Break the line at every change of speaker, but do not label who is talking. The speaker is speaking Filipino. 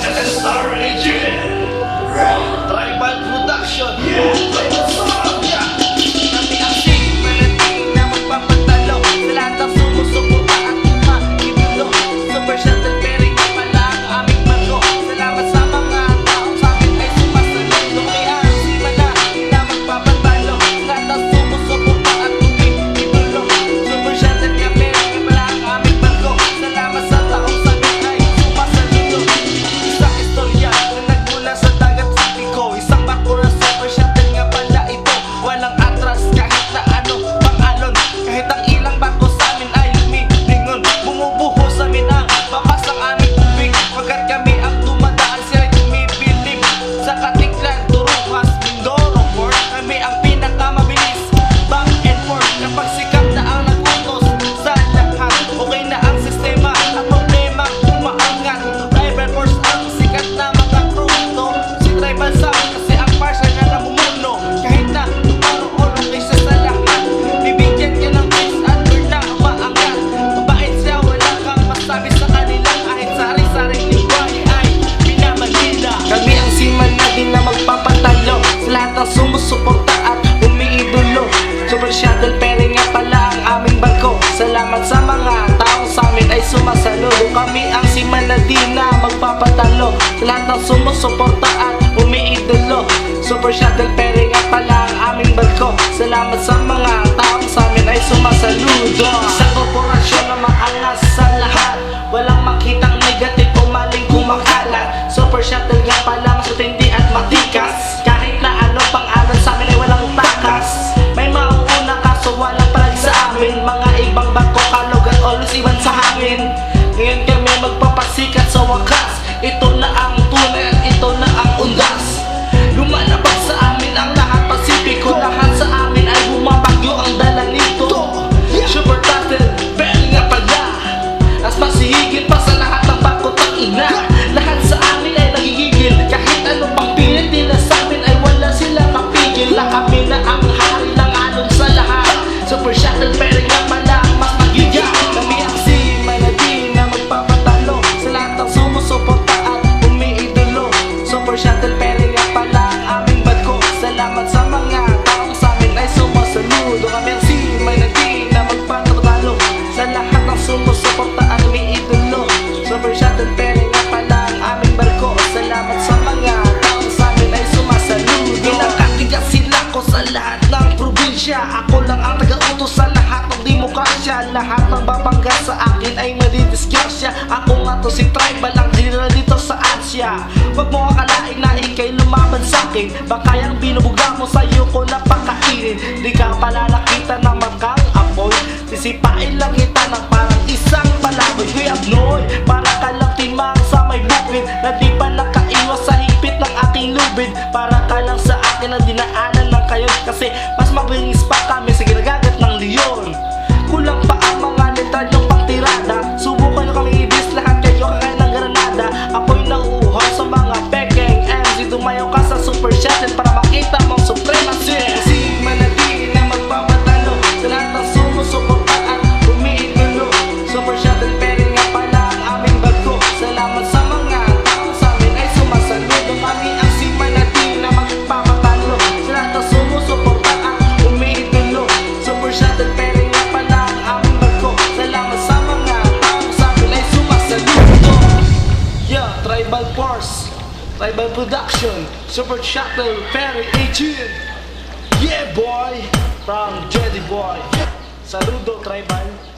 Star Agent Tribal Production.
Kami ang simulating na magpapatalo sa lahat ng sumusuporta at umakidulo. Super Shuttle Pairing na pala ang aming barko. Salamat sa mga taong sa akin ay sumasalino. May ansima na magpapatalo sa lahat ng sumusuporta at umakidulo. Super Shuttle Pairing na pala ang aming barko. Salamat sa taong sa akin ay sumasalino. Isang istorya na nagmula sa dagat sa Pico. Isang barko na Super Shuttle nga pala ito. Walang atras kahit na ano pang alon. Kahit ang ilang barko sa amin ay lumilingon. Bumubuho sa amin ang bakas ng aming tubig. Pagkat kami ang dumadaan sila'y tumibilib. Sa Katiklan, Turuhas, Mindoro Port, kami ang pinakamabilis back and forth. Kapag sikap na ang nagutos sa lahat, okay na ang sistema at problema umaangat. Tribal Force ang sikat na mga crew to. Si Tribal Sam kasi ang parsa na namumuno. Kahit na tumaroon okay siya sa lahat, bibigyan ka ng face at turn na maangat. Mabait siya, wala kang masabi sa kanila. Kahit sari-saring lingwahe ay pinamagila. Kami ang siman na din na magpapatalo sa lahat ng sumusuporta at umiidolo. Super Shuttle Pairing nga pala ang aming barko. Salamat sa mga taong sa amin ay sumasaludo. Kami ang siman na din na magpapatalo sa lahat ng sumusuporta at umiidolo. Super Shuttle Pairing nga pala ang aming barko. Salamat sa mga taong sa amin ay sumasaludo. Sa korporasyon na maangas sa lahat, walang makitang negative o maling kumakalat. Super Shuttle nga pala mas matindi at matikas. Kahit na ano pang anon sa amin ay walang takas. May mauuna kaso walang palag sa amin. Mga ibang barko kalogan always iwan sa hangin. Ngayon kami magpapasikat sa wakas. Ito na ang tunay at ito na ang undas. Lumalabas sa amin ang lahat Pasipiko. Lahat sa amin ay bumabagyo ang dala nito. Super Shuttle Pairing nga pala, as masihigit pa sa lahat ng barko tangina. Lahat sa amin ay nagigigil. Kahit ano pang pilit nila sa amin ay wala sila kapigil. Na kami na ang hari ng alon sa lahat. Super Shuttle Pairing nga pala ang mas magiga. Kami ang siman na di na magpapatalo sa lahat ng sumusuporta at umiidolo. Super Shuttle Pairing nga pala ang aming barko. Salamat sa mga taong sa amin ay sumasaludo. Kami ang siman na di na magpapatalo sa lahat ng sumusuporta at umiidolo. Super Shuttle Pairing nga pala ang aming barko. Salamat sa mga taong sa amin ay sumasaludo. Pinakatigasin ako sa lahat ng probinsya. Ako lang ang taga-utos sa lahat ng demokrasya. Lahat ng babangga sa akin ay madidisgrasya. Ako nga to si Tribal, ang general dito sa Asya. Huwag mo akalain na ikay lumaban sa'kin. Baka yung binubuga mo sa'yo ko napakainin. Di ka pala nakita na makang apoy. Sisipain lang kita ng parang isang palaboy. Kuya Abnoy, para ka lang timang sa may bukid na di pa nakaiwas sa hipit ng aking lubid. Para ka lang sa akin na dinaanan ng kayo. Kasi mas mabilis pa kami sa ginagagat ng leon. Kulang pa ang mga letra yung pangtirada. Subukan nyo kami ibis, lahat kayo kakain ng granada. Ako'y nauuhaw sa mga pekeng MC. Tumayo ka sa Super Shuttle para makita mong supremacy. Sigma na di na magpapatalo sa lahat ng sumusuporta at umiidolo. Super Shuttle Pairing nga pala ang aming barko. Salamat sa mga taong sa amin ay sumasaludo. Kami ang sigma na di na magpapatalo sa lahat ng sumusuporta at umiidolo. Super Shuttle Pairing nga pala ang aming barko. Salamat sa mga taong sa amin ay sumasaludo. Yeah, Tribal Force, Tribal Production, Super Shuttle Pairing Agent. Yeah boy, from Jedi Boy. Saludo Tribal.